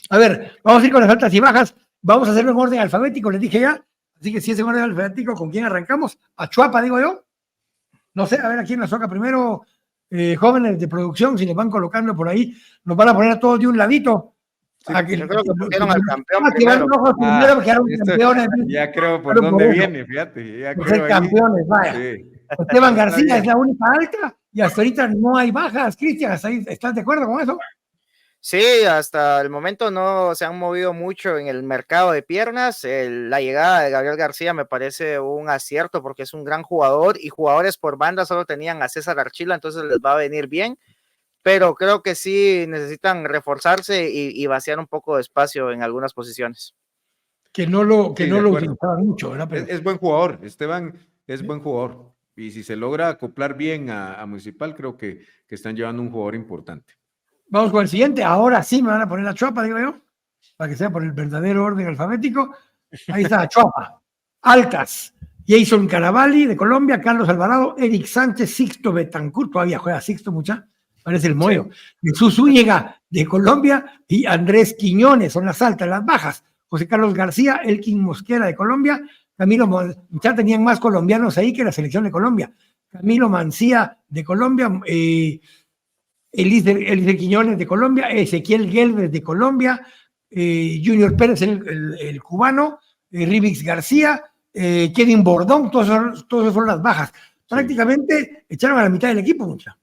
A ver, vamos a ir con las altas y bajas. Vamos a hacerlo en orden alfabético, les dije ya. Así que si es en orden alfabético, ¿con quién arrancamos? A Chuapa, digo yo. No sé, a ver a quién nos toca primero. Jóvenes de producción, si les van colocando por ahí, nos van a poner a todos de un ladito. Sí, yo creo que pusieron al campeón primero. Campeones. Ya creo por dónde viene, fíjate. Ya creo ahí. Campeones, vaya. Sí. Esteban García es la única alta y hasta ahorita no hay bajas. Cristian, ¿estás de acuerdo con eso? Sí, hasta el momento no se han movido mucho en el mercado de piernas. La llegada de Gabriel García me parece un acierto porque es un gran jugador y jugadores por banda solo tenían a César Archila, entonces les va a venir bien. Pero creo que sí necesitan reforzarse y vaciar un poco de espacio en algunas posiciones. Que no lo utilizaban mucho, ¿verdad? Pero... Es buen jugador, Esteban es buen jugador. Y si se logra acoplar bien a Municipal, creo que están llevando un jugador importante. Vamos con el siguiente. Ahora sí me van a poner la Chuapa, digo yo, para que sea por el verdadero orden alfabético. Ahí está, Chuapa. Altas. Jason Caravalli de Colombia, Carlos Alvarado, Eric Sánchez, Sixto Betancourt, todavía juega Sixto, mucha. Parece el Moyo. Jesús Zúñiga de Colombia y Andrés Quiñones son las altas, las bajas. José Carlos García, Elkin Mosquera de Colombia, Camilo, ya tenían más colombianos ahí que la selección de Colombia. Camilo Mancía de Colombia, Elise Quiñones de Colombia, Ezequiel Guelves de Colombia, Junior Pérez, el cubano, Rivix García, Kevin Bordón, todos fueron las bajas. Prácticamente echaron a la mitad del equipo, mucha.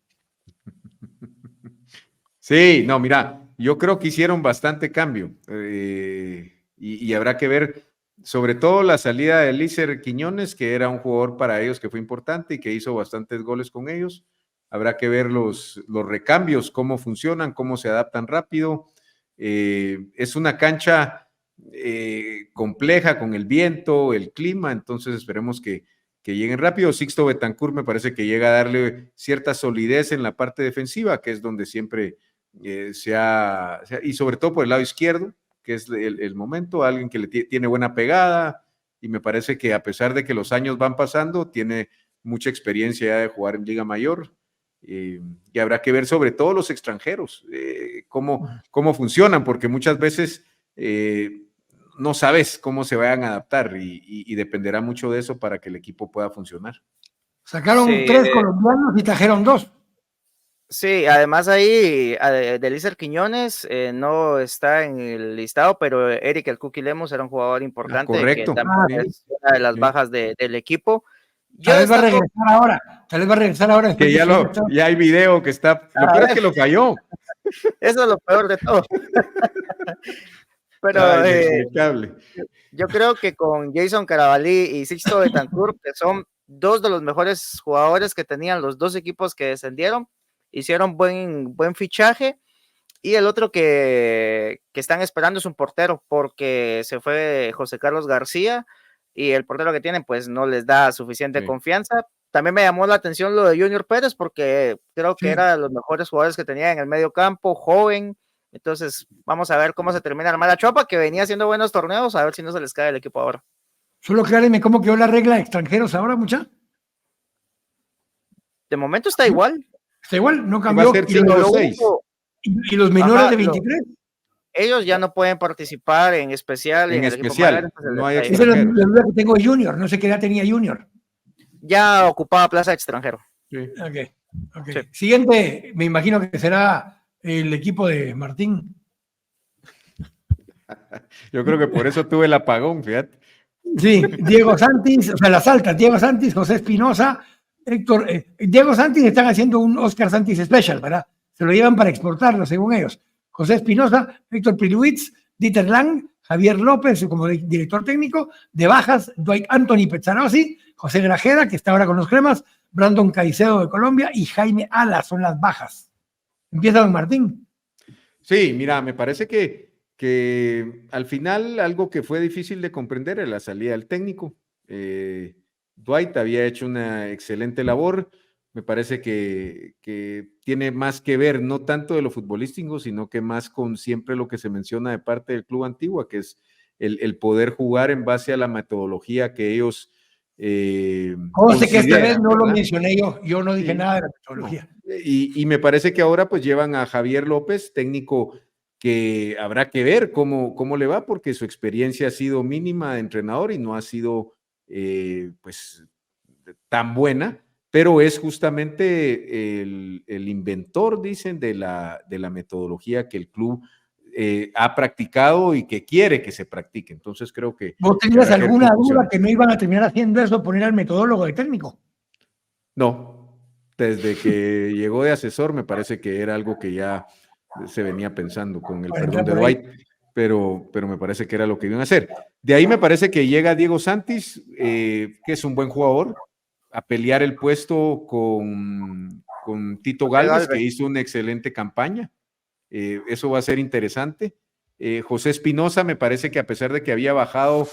Sí, no, mira, yo creo que hicieron bastante cambio y habrá que ver, sobre todo la salida de Elícer Quiñones, que era un jugador para ellos que fue importante y que hizo bastantes goles con ellos. Habrá que ver los recambios, cómo funcionan, cómo se adaptan rápido. Es una cancha compleja con el viento, el clima, entonces esperemos que lleguen rápido. Sixto Betancourt me parece que llega a darle cierta solidez en la parte defensiva, que es donde siempre y sobre todo por el lado izquierdo, que es el momento, alguien que tiene buena pegada, y me parece que a pesar de que los años van pasando, tiene mucha experiencia ya de jugar en Liga Mayor, y habrá que ver sobre todo los extranjeros, cómo funcionan, porque muchas veces no sabes cómo se vayan a adaptar y dependerá mucho de eso para que el equipo pueda funcionar. Sacaron 3 colombianos y trajeron 2. Sí, además ahí de Elícer Quiñones no está en el listado, pero Eric el Cookie Lemos era un jugador importante. Correcto. Que también es una de las bajas del equipo. Tal vez va a regresar ahora. Que ya hay video que está. Lo peor es que lo cayó. Eso es lo peor de todo. Pero yo creo que con Jason Caravalli y Sixto Betancourt, que son 2 de los mejores jugadores que tenían los 2 equipos que descendieron, hicieron buen fichaje. Y el otro que están esperando es un portero, porque se fue José Carlos García y el portero que tienen pues no les da suficiente confianza. También me llamó la atención lo de Junior Pérez, porque creo que era de los mejores jugadores que tenía en el medio campo, joven. Entonces vamos a ver cómo se termina armar la Chuapa, que venía haciendo buenos torneos, a ver si no se les cae el equipo ahora. Solo aclárenme cómo quedó la regla de extranjeros ahora, mucha. De momento está igual. Está igual, no cambió. ¿Y los menores de 23? Ellos ya no pueden participar en especial. En especial, no hay extranjeros. Esa es la duda que tengo de Junior, no sé qué edad tenía Junior. Ya ocupaba plaza de extranjero. Sí. Ok. Sí. Siguiente, me imagino que será el equipo de Martín. Yo creo que por eso tuve el apagón, fíjate. Sí, Diego Santis, o sea, las altas, Diego Santis, José Espinosa, Héctor, Diego Santis están haciendo un Oscar Santis Special, ¿verdad? Se lo llevan para exportarlo, según ellos. José Espinosa, Héctor Priluitz, Dieter Lang, Javier López como director técnico, de bajas, Dwight Anthony Pezzarossi, José Grajeda, que está ahora con los cremas, Brandon Caicedo de Colombia y Jaime Alas son las bajas. Empieza don Martín. Sí, mira, me parece que al final algo que fue difícil de comprender es la salida del técnico. Dwight había hecho una excelente labor. Me parece que tiene más que ver, no tanto de lo futbolístico, sino que más con siempre lo que se menciona de parte del Club Antigua, que es el poder jugar en base a la metodología que ellos sé que esta vez no lo mencioné yo no dije nada de la metodología. Y me parece que ahora pues llevan a Javier López, técnico que habrá que ver cómo le va, porque su experiencia ha sido mínima de entrenador y no ha sido pues tan buena, pero es justamente el inventor, dicen, de la metodología que el club ha practicado y que quiere que se practique. Entonces creo que... ¿Vos tenías alguna duda que no iban a terminar haciendo eso, poner al metodólogo de técnico? No, desde que llegó de asesor me parece que era algo que ya se venía pensando con el perdón de Dwight, pero me parece que era lo que iban a hacer. De ahí me parece que llega Diego Santis, que es un buen jugador, a pelear el puesto con Tito Gálvez, que hizo una excelente campaña. Eso va a ser interesante. José Espinosa me parece que a pesar de que había bajado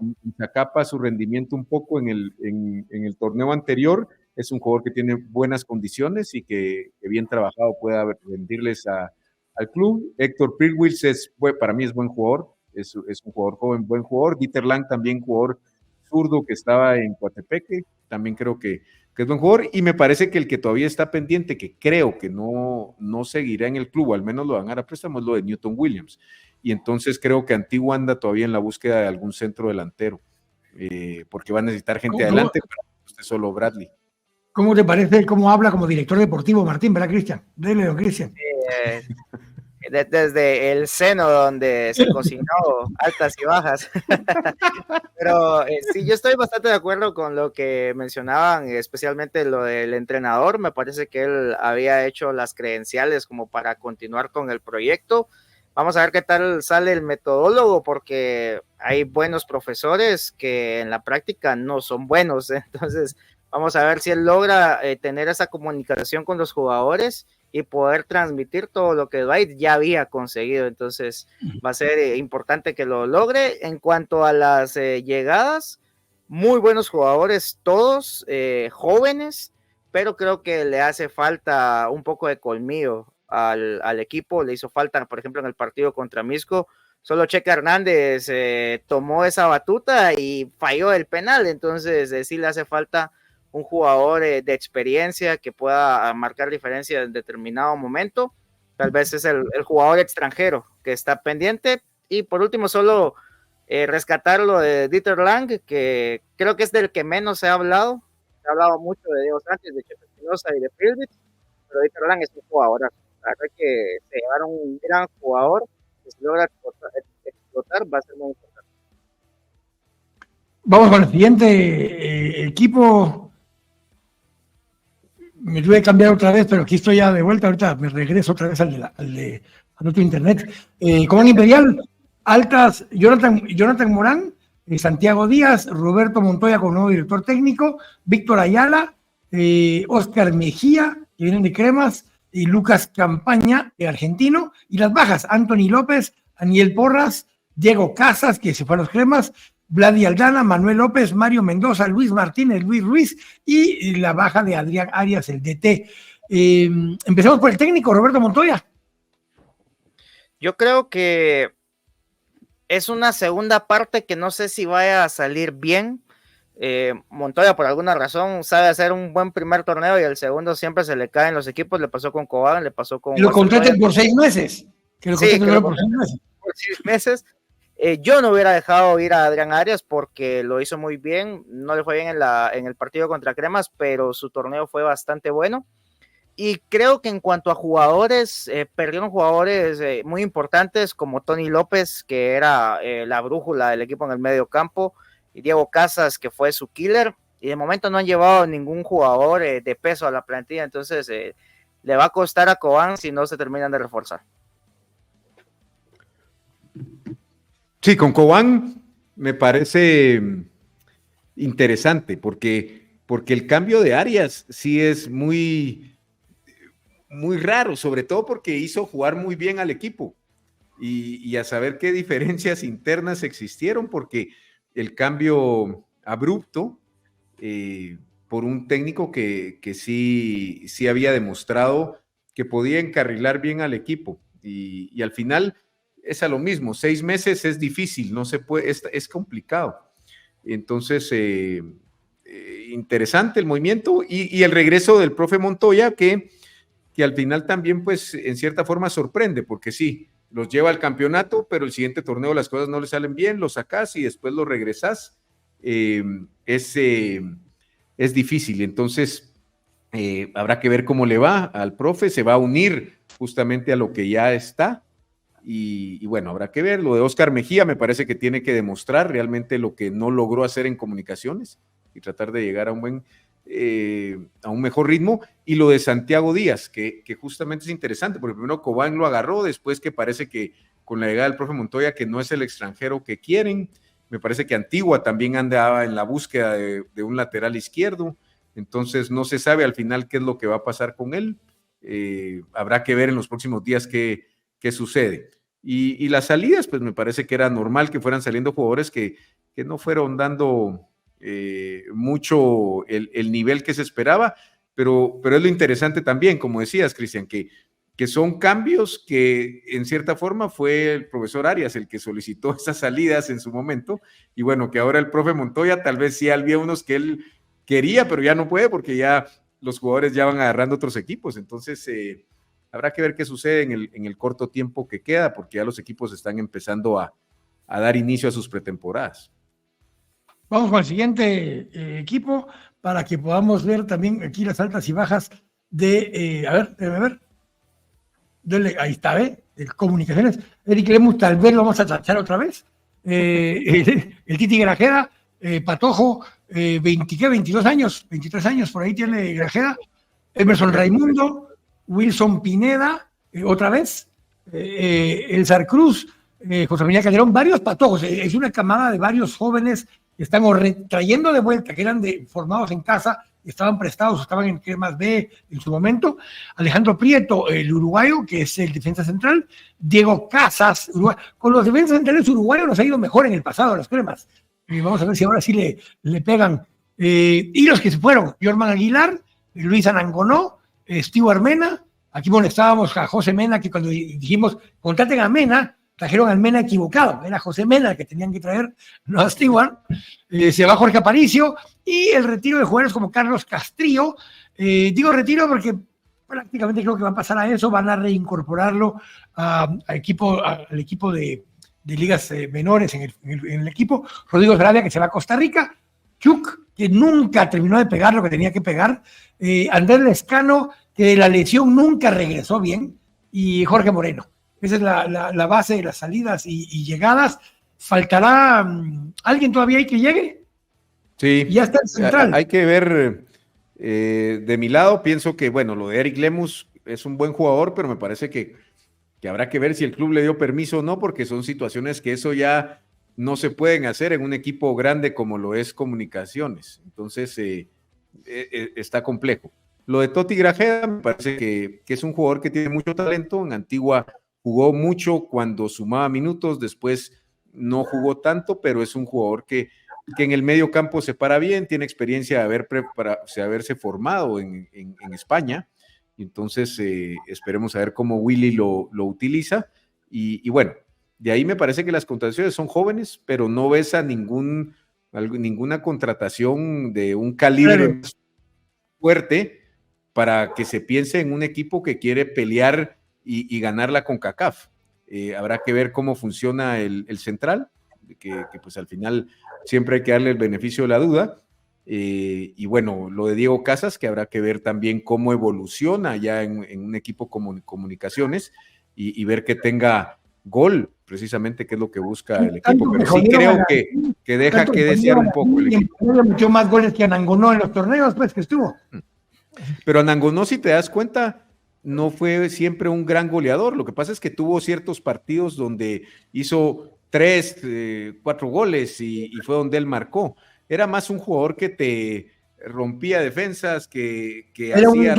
en Zacapa su rendimiento un poco en el torneo anterior, es un jugador que tiene buenas condiciones y que bien trabajado pueda rendirles al club. Héctor Pirwils para mí es buen jugador, es un jugador joven, buen jugador. Dieter Lang también jugador zurdo que estaba en Coatepeque, también creo que es buen jugador, y me parece que el que todavía está pendiente, que creo que no seguirá en el club, o al menos lo van a dar a préstamo, es lo de Newton Williams, y entonces creo que Antigua anda todavía en la búsqueda de algún centro delantero, porque va a necesitar gente adelante, pero no esté solo Bradley. ¿Cómo te parece cómo habla como director deportivo Martín, verdad, Cristian? Dele, don Cristian. Desde el seno donde se cocinó altas y bajas. Pero sí, yo estoy bastante de acuerdo con lo que mencionaban, especialmente lo del entrenador. Me parece que él había hecho las credenciales como para continuar con el proyecto. Vamos a ver qué tal sale el metodólogo, porque hay buenos profesores que en la práctica no son buenos. Entonces, vamos a ver si él logra tener esa comunicación con los jugadores y poder transmitir todo lo que Dwight ya había conseguido. Entonces va a ser importante que lo logre. En cuanto a las llegadas, muy buenos jugadores todos, jóvenes, pero creo que le hace falta un poco de colmillo al equipo. Le hizo falta, por ejemplo, en el partido contra Misco, solo Checa Hernández tomó esa batuta y falló el penal. Entonces sí le hace falta un jugador de experiencia que pueda marcar diferencia en determinado momento. Tal vez es el jugador extranjero que está pendiente. Y por último, solo rescatar lo de Dieter Lang, que creo que es del que menos se ha hablado. Se ha hablado mucho de Diego Sánchez, de Chepe Espinosa y de Pilvitz, pero Dieter Lang es un jugador. La verdad que se llevaron un gran jugador que si logra explotar va a ser muy importante. Vamos con el siguiente equipo. Me tuve que cambiar otra vez, pero aquí estoy ya de vuelta. Ahorita me regreso otra vez al otro internet. Cobán Imperial, altas, Jonathan Morán, Santiago Díaz, Roberto Montoya como nuevo director técnico, Víctor Ayala, Oscar Mejía, que vienen de Cremas, y Lucas Campaña, argentino, y las bajas, Anthony López, Daniel Porras, Diego Casas, que se fue a los Cremas, Vladi Aldana, Manuel López, Mario Mendoza, Luis Martínez, Luis Ruiz y la baja de Adrián Arias, el DT. Empezamos por el técnico, Roberto Montoya. Yo creo que es una segunda parte que no sé si vaya a salir bien. Montoya por alguna razón sabe hacer un buen primer torneo y el segundo siempre se le caen los equipos. Le pasó con Cobán, le pasó con... Lo contraten por 6 meses. Que lo contraten por 6 meses. Por 6 meses. Yo no hubiera dejado ir a Adrián Arias porque lo hizo muy bien. No le fue bien en el partido contra Cremas, pero su torneo fue bastante bueno. Y creo que en cuanto a jugadores, perdieron jugadores muy importantes como Tony López, que era la brújula del equipo en el medio campo, y Diego Casas, que fue su killer. Y de momento no han llevado ningún jugador de peso a la plantilla. Entonces le va a costar a Cobán si no se terminan de reforzar. Sí, con Cobán me parece interesante porque el cambio de Arias sí es muy raro, sobre todo porque hizo jugar muy bien al equipo y a saber qué diferencias internas existieron, porque el cambio abrupto por un técnico que sí había demostrado que podía encarrilar bien al equipo y al final es a lo mismo, 6 meses es difícil, no se puede, es complicado. Entonces, interesante el movimiento y el regreso del profe Montoya que al final también, pues, en cierta forma sorprende, porque sí, los lleva al campeonato, pero el siguiente torneo las cosas no le salen bien, los sacás y después los regresás. Es difícil, entonces habrá que ver cómo le va al profe, se va a unir justamente a lo que ya está, y bueno, habrá que ver. Lo de Oscar Mejía me parece que tiene que demostrar realmente lo que no logró hacer en comunicaciones y tratar de llegar a un mejor ritmo, y lo de Santiago Díaz, que justamente es interesante, porque primero Cobán lo agarró, después que parece que con la llegada del profe Montoya, que no es el extranjero que quieren, me parece que Antigua también andaba en la búsqueda de un lateral izquierdo, entonces no se sabe al final qué es lo que va a pasar con él. Habrá que ver en los próximos días qué sucede. Y las salidas, pues me parece que era normal que fueran saliendo jugadores que no fueron dando mucho el nivel que se esperaba, pero es lo interesante también, como decías, Cristian, que son cambios que en cierta forma fue el profesor Arias el que solicitó esas salidas en su momento, y bueno, que ahora el profe Montoya tal vez sí había unos que él quería, pero ya no puede porque ya los jugadores ya van agarrando otros equipos, entonces habrá que ver qué sucede en el corto tiempo que queda, porque ya los equipos están empezando a dar inicio a sus pretemporadas. Vamos con el siguiente equipo para que podamos ver también aquí las altas y bajas de, a ver, ahí está, comunicaciones. Eric Lemus tal vez lo vamos a tachar otra vez. El Titi Grajeda, Patojo, 22 años, 23 años, por ahí tiene Grajeda. Emerson Raimundo, Wilson Pineda, otra vez. El Sarcruz, José María Calderón, varios patojos. Es una camada de varios jóvenes que están trayendo de vuelta, que eran formados en casa, estaban prestados, estaban en Cremas B en su momento. Alejandro Prieto, el uruguayo, que es el defensa central. Diego Casas, con los defensas centrales uruguayos nos ha ido mejor en el pasado, las Cremas. Vamos a ver si ahora sí le pegan. Y los que se fueron, Jorman Aguilar, Luis Anangonó, Steve Mena. Aquí molestábamos a José Mena, que cuando dijimos contraten a Mena, trajeron al Mena equivocado, era José Mena el que tenían que traer, no a Stewart. Se va Jorge Aparicio, y el retiro de jugadores como Carlos Castrillo. Digo retiro porque prácticamente creo que va a pasar a eso, van a reincorporarlo al equipo de ligas menores en el equipo. Rodrigo Sarabia, que se va a Costa Rica. Chuk, que nunca terminó de pegar lo que tenía que pegar. Andrés Lescano, que de la lesión nunca regresó bien. Y Jorge Moreno. Esa es la base de las salidas y llegadas. ¿Faltará alguien todavía ahí que llegue? Sí. Ya está el central. Hay que ver, de mi lado, pienso que, bueno, lo de Eric Lemus es un buen jugador, pero me parece que habrá que ver si el club le dio permiso o no, porque son situaciones que eso ya no se pueden hacer en un equipo grande como lo es Comunicaciones. Entonces, está complejo. Lo de Toti Grajeda me parece que es un jugador que tiene mucho talento. En Antigua jugó mucho cuando sumaba minutos, después no jugó tanto, pero es un jugador que en el medio campo se para bien, tiene experiencia de haberse formado en España, y entonces esperemos a ver cómo Willy lo utiliza, y bueno, de ahí me parece que las contrataciones son jóvenes, pero no ves a ninguna contratación de un calibre más fuerte para que se piense en un equipo que quiere pelear y ganar la CONCACAF. Habrá que ver cómo funciona el central, que pues al final siempre hay que darle el beneficio de la duda. Y bueno, lo de Diego Casas, que habrá que ver también cómo evoluciona ya en un equipo como Comunicaciones, y ver que tenga gol, precisamente, que es lo que busca el equipo. Pero sí creo que deja que desear un poco el equipo. Metió más goles que Anangonó en los torneos, pues, que estuvo. Pero Anangonó, si te das cuenta, no fue siempre un gran goleador. Lo que pasa es que tuvo ciertos partidos donde hizo 3, 4 goles y fue donde él marcó. Era más un jugador que te rompía defensas, que era hacía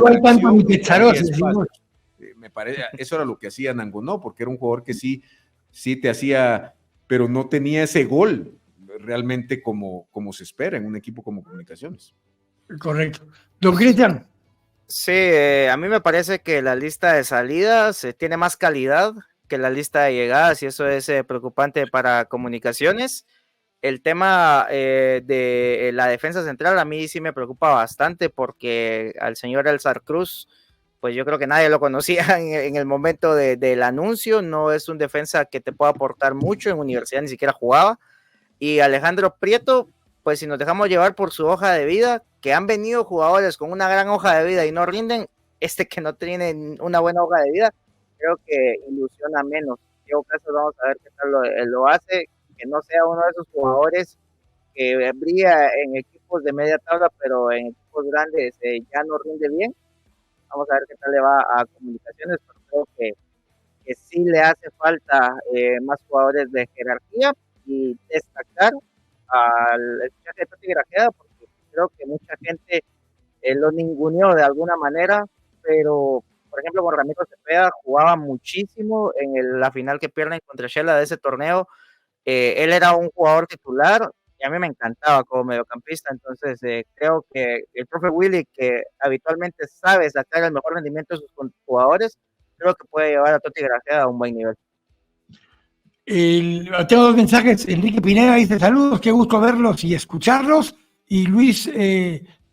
me parece, eso era lo que hacía Anangonó, porque era un jugador que sí te hacía, pero no tenía ese gol realmente como se espera en un equipo como Comunicaciones. Correcto. Don Cristian. Sí, a mí me parece que la lista de salidas tiene más calidad que la lista de llegadas, y eso es preocupante para Comunicaciones. El tema de la defensa central a mí sí me preocupa bastante, porque al señor El Sarcruz pues yo creo que nadie lo conocía en el momento del anuncio. No es un defensa que te pueda aportar mucho, en universidad ni siquiera jugaba. Y Alejandro Prieto, pues si nos dejamos llevar por su hoja de vida, que han venido jugadores con una gran hoja de vida y no rinden, que no tiene una buena hoja de vida, creo que ilusiona menos. En todo caso, vamos a ver qué tal lo hace, que no sea uno de esos jugadores que brilla en equipos de media tabla, pero en equipos grandes ya no rinde bien. Vamos a ver qué tal le va a Comunicaciones, pero creo que sí le hace falta más jugadores de jerarquía, y destacar al fichaje de Toti Grajeda, porque creo que mucha gente lo ninguneó de alguna manera, pero por ejemplo con Ramiro Cepeda jugaba muchísimo en la final que pierden contra Shela de ese torneo. Él era un jugador titular y a mí me encantaba como mediocampista. Entonces creo que el profe Willy, que habitualmente sabe sacar el mejor rendimiento de sus jugadores, creo que puede llevar a Toti Grajeda a un buen nivel. Tengo dos mensajes. Enrique Pineda dice: saludos, qué gusto verlos y escucharlos. Y Luis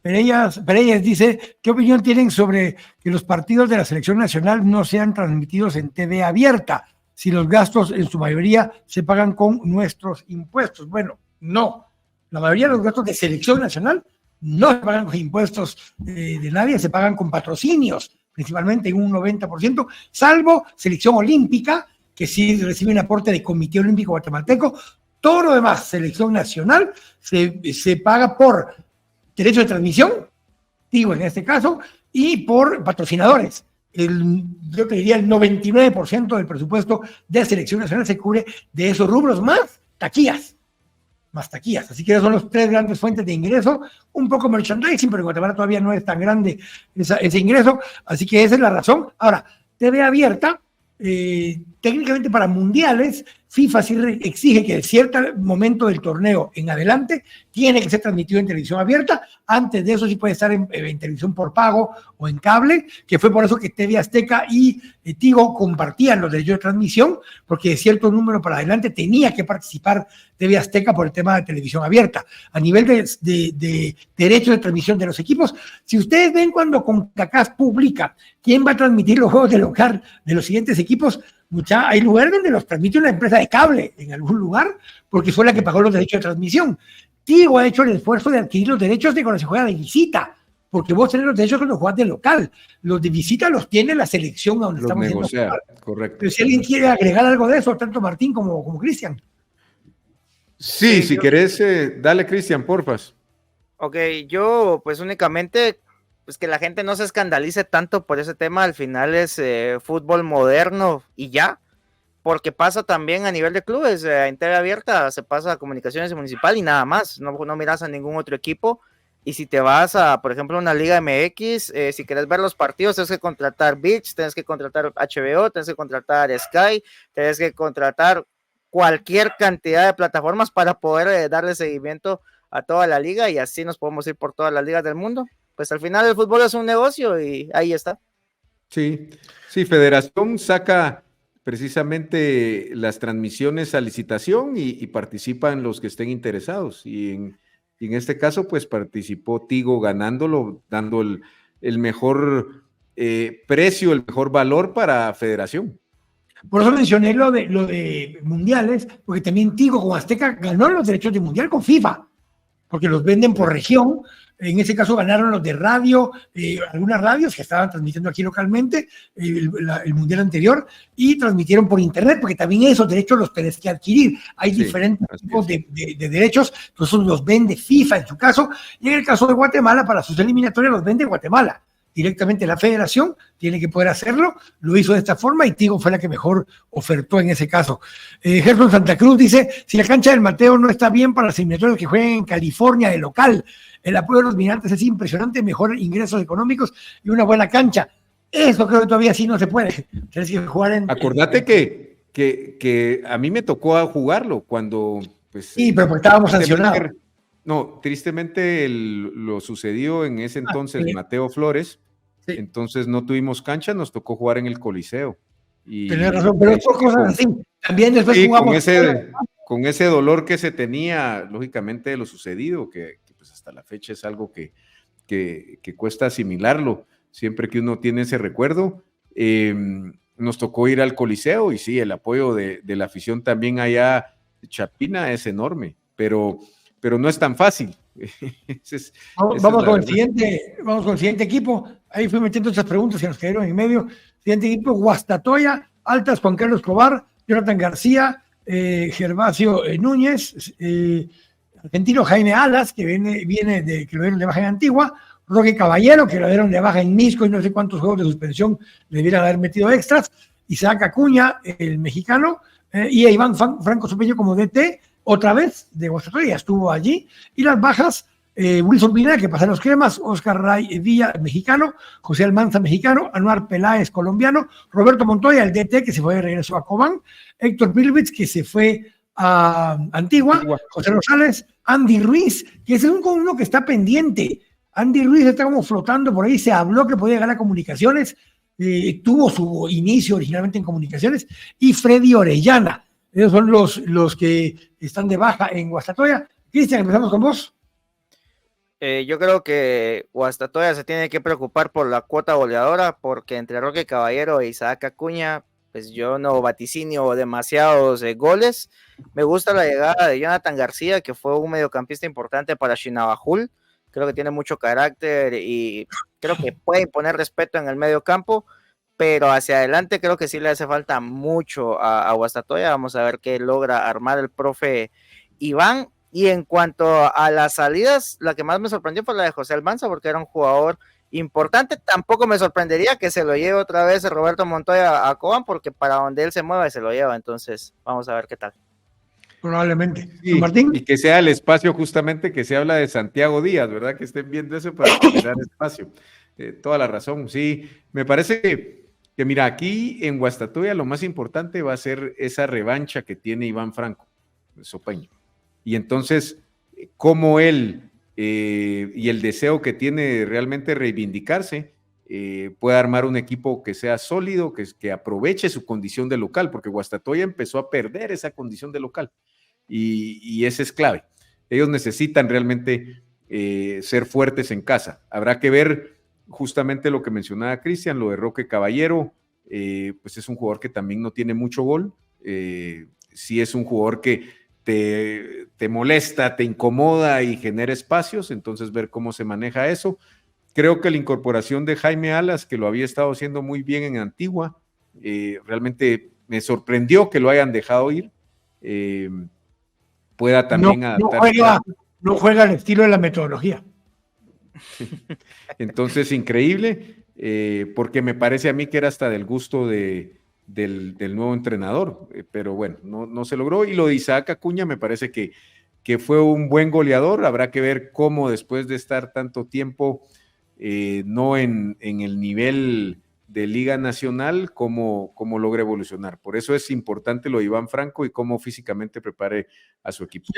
Pereyes dice: ¿qué opinión tienen sobre que los partidos de la selección nacional no sean transmitidos en TV abierta, si los gastos en su mayoría se pagan con nuestros impuestos? Bueno, no. La mayoría de los gastos de selección nacional no se pagan con impuestos de nadie, se pagan con patrocinios, principalmente en un 90%, salvo selección olímpica, que sí recibe un aporte del Comité Olímpico Guatemalteco. Todo lo demás, selección nacional, se paga por derecho de transmisión, digo en este caso, y por patrocinadores. Yo te diría el 99% del presupuesto de selección nacional se cubre de esos rubros, más taquillas. Así que esos son los tres grandes fuentes de ingreso. Un poco merchandising, pero en Guatemala todavía no es tan grande ese ingreso, así que esa es la razón. Ahora, TV abierta, técnicamente para mundiales, FIFA sí exige que de cierto momento del torneo en adelante tiene que ser transmitido en televisión abierta. Antes de eso sí puede estar en televisión por pago o en cable, que fue por eso que TV Azteca y Tigo compartían los derechos de transmisión, porque de cierto número para adelante tenía que participar TV Azteca por el tema de televisión abierta. A nivel de derechos de transmisión de los equipos, si ustedes ven cuando CONCACAF publica quién va a transmitir los juegos de local de los siguientes equipos, hay lugares donde los transmite una empresa de cable en algún lugar, porque fue la que pagó los derechos de transmisión. Tigo ha hecho el esfuerzo de adquirir los derechos de cuando se juega de visita, porque vos tenés los derechos cuando jugás de local. Los de visita los tiene la selección a donde los estamos negocia, correcto. Pero si alguien quiere agregar algo de eso, tanto Martín como Cristian. Sí, si querés, dale, Cristian, porfas. Ok, yo pues únicamente pues que la gente no se escandalice tanto por ese tema. Al final es fútbol moderno y ya, porque pasa también a nivel de clubes. En TV abierta se pasa a Comunicaciones Municipal y nada más, no miras a ningún otro equipo. Y si te vas a, por ejemplo, una Liga MX, si quieres ver los partidos, tienes que contratar ViX, tienes que contratar HBO, tienes que contratar Sky, tienes que contratar cualquier cantidad de plataformas para poder darle seguimiento a toda la liga, y así nos podemos ir por todas las ligas del mundo. Pues al final el fútbol es un negocio y ahí está. Sí, Federación saca precisamente las transmisiones a licitación y participan los que estén interesados. Y en este caso, pues participó Tigo ganándolo, dando el mejor precio, el mejor valor para Federación. Por eso mencioné lo de mundiales, porque también Tigo con Azteca ganó los derechos de mundial con FIFA, porque los venden por región. En ese caso ganaron los de radio, algunas radios que estaban transmitiendo aquí localmente el mundial anterior, y transmitieron por internet, porque también esos derechos los tenés que adquirir. Hay diferentes tipos de derechos, entonces los vende FIFA en su caso, y en el caso de Guatemala, para sus eliminatorias los vende Guatemala. Directamente la federación tiene que poder hacerlo, lo hizo de esta forma y Tigo fue la que mejor ofertó en ese caso. Gerson Santa Cruz dice: si la cancha del Mateo no está bien para los eliminatorios que jueguen en California de local, el apoyo de los migrantes es impresionante, mejores ingresos económicos y una buena cancha. Eso creo que todavía sí no se puede. Tienes que jugar en... Acordate que a mí me tocó jugarlo cuando... Pues, sí, pero porque estábamos sancionados. No, tristemente lo sucedió en ese entonces Mateo Flores. Sí. Entonces no tuvimos cancha, nos tocó jugar en el Coliseo. Tienes razón, pero por cosas así. También después jugamos. Con ese dolor que se tenía, lógicamente, de lo sucedido, que pues hasta la fecha es algo que cuesta asimilarlo. siempre que uno tiene ese recuerdo. Nos tocó ir al Coliseo y sí, el apoyo de la afición también allá de Chapina es enorme, pero no es tan fácil. Vamos con el siguiente equipo. Ahí fui metiendo estas preguntas que nos cayeron en medio. Siguiente equipo, Guastatoya, Altas, Juan Carlos Escobar, Jonathan García, Gervasio Núñez, argentino Jaime Alas, que viene de que lo dieron de baja en Antigua, Roque Caballero, que lo dieron de baja en Misco y no sé cuántos juegos de suspensión le debieran haber metido extras, Isaac Acuña, el mexicano, y a Iván Franco Sopeño como DT, otra vez de Guastatoya, estuvo allí, y las bajas, Wilson Pineda, que pasa en los cremas, Oscar Ray Villa, mexicano, José Almanza, mexicano, Anuar Peláez, colombiano, Roberto Montoya, el DT, que se fue de regreso a Cobán, Héctor Pilvitz, que se fue a Antigua, José Rosales, Andy Ruiz, que es uno que está pendiente. Andy Ruiz está como flotando por ahí, se habló que podía llegar a comunicaciones, tuvo su inicio originalmente en comunicaciones, y Freddy Orellana. Esos son los que están de baja en Guastatoya. Cristian, empezamos con vos. Yo creo que Guastatoya se tiene que preocupar por la cuota goleadora, porque entre Roque Caballero e Isaac Acuña, pues yo no vaticinio demasiados goles. Me gusta la llegada de Jonathan García, que fue un mediocampista importante para Chinabajul. Creo que tiene mucho carácter y creo que puede imponer respeto en el medio campo, pero hacia adelante creo que sí le hace falta mucho a Guastatoya. Vamos a ver qué logra armar el profe Iván. Y en cuanto a las salidas, la que más me sorprendió fue la de José Almanza, porque era un jugador importante. Tampoco me sorprendería que se lo lleve otra vez Roberto Montoya a Cobán, porque para donde él se mueva se lo lleva. Entonces vamos a ver qué tal. Probablemente. Sí, Martín. y que sea el espacio justamente que se habla de Santiago Díaz, ¿verdad? Que estén viendo eso para generar espacio. Toda la razón, sí. Me parece que, mira, aquí en Guastatoya lo más importante va a ser esa revancha que tiene Iván Franco, Sopeño. Y entonces, cómo él y el deseo que tiene de realmente reivindicarse, puede armar un equipo que sea sólido, que aproveche su condición de local, porque Guastatoya empezó a perder esa condición de local. Y ese es clave. Ellos necesitan realmente ser fuertes en casa. Habrá que ver justamente lo que mencionaba Cristian, lo de Roque Caballero, pues es un jugador que también no tiene mucho gol, sí es un jugador que te molesta, te incomoda y genera espacios, entonces ver cómo se maneja eso. Creo que la incorporación de Jaime Alas, que lo había estado haciendo muy bien en Antigua, realmente me sorprendió que lo hayan dejado ir. Pueda también adaptarse. No juega el estilo de la metodología. Entonces, increíble, porque me parece a mí que era hasta del gusto del nuevo entrenador, pero bueno, no se logró. Y lo de Isaac Acuña me parece que fue un buen goleador. Habrá que ver cómo después de estar tanto tiempo no en el nivel de Liga Nacional, cómo logra evolucionar. Por eso es importante lo de Iván Franco y cómo físicamente prepare a su equipo.